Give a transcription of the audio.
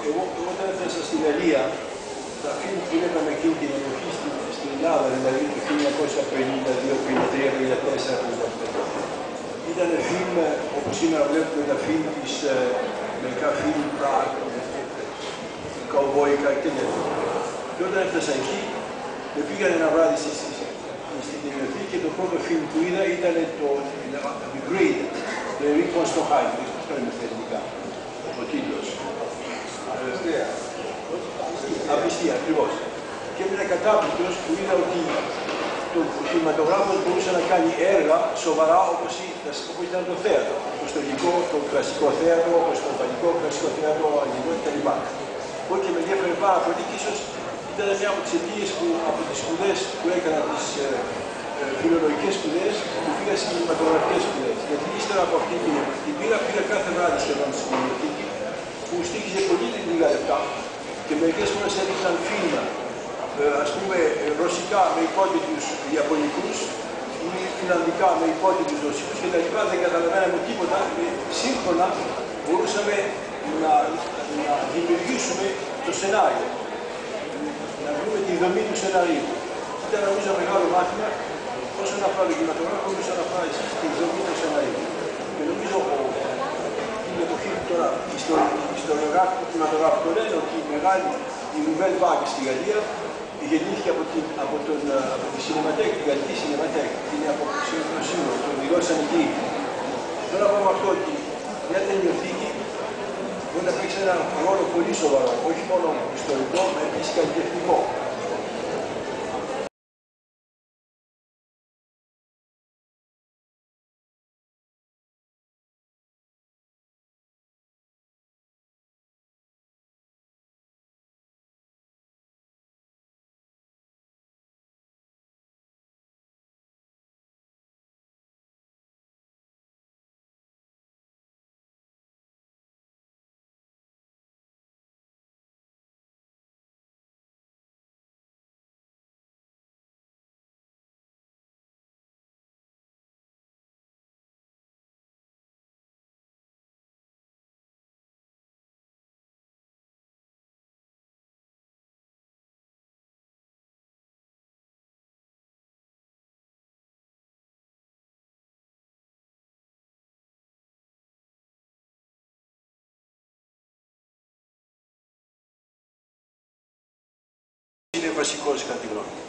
Εγώ όταν έφτασα στη Γαλλία, τα φιλμ που είδαμε εκείνη την εποχή στην Ελλάδα, δηλαδή το 1952, 1953, 1954, 1955, ήταν φιλμ όπως σήμερα βλέπουμε τα φιλμ της, μερικά φιλμ Prague, καουμπόικα και τέτοια. Και όταν έφτασα εκεί, με πήγαν ένα βράδυ στην τηλεοπτική και το πρώτο φιλμ που είδα ήταν το The Great, το Ερίκον στο Χάι, αυτό είναι στα ελληνικά, ο τίτλος. Απιστία, ακριβώς. Και έμεινα κατάπληκτος που είδα ότι το κινηματογράφος μπορούσε να κάνει έργα σοβαρά όπως ήταν το θέατρο. Όπως το ελληνικό, το κλασικό θέατρο, όπως το ισπανικό κλασικό θέατρο, αγγλικό κτλ. Οπότε και με ενδιαφέρει πάρα πολύ και ίσως ήταν μια από τις αιτίες που από τις σπουδές που έκανα, τις φιλολογικές σπουδές, που πήγα στις κινηματογραφικές σπουδές. Γιατί ύστερα από αυτή την πήγα κάθε βράδυ σχεδόν στην βιβλιοθήκη, που στήχιζε πολύ λίγα λεπτά και μερικές φορές έδειξαν φίλμα, ας πούμε ρωσικά με υπότιτλους ιαπωνικούς ή φιλανδικά με υπότιτλους ρωσικούς και τα λοιπά, δεν καταλαβαίναμε τίποτα. Σύγχρονα μπορούσαμε να δημιουργήσουμε το σενάριο, να βρούμε τη δομή του σενάριου. Ήταν νομίζω μεγάλο μάθημα όσον αφορά το κινηματογράφο, όσον αφορά τη δομή του σενάριου. Και νομίζω την εποχή τώρα, οι ιστοριογράφοι του κινηματογράφου το λένε ότι η μεγάλη Nouvelle Vague στη Γαλλία γεννήθηκε από τη Cinémathèque, τη γαλλική Cinémathèque, είναι από το σύμβολο, το δηλώσαν εκεί. Θέλω να πω με αυτό ότι μια ταινιοθήκη μπορεί να παίξει ένα ρόλο πολύ σοβαρό, όχι μόνο ιστορικό, αλλά επίσης καλλιτεχνικό. Είναι βασικός κατά τη γνώμη μου.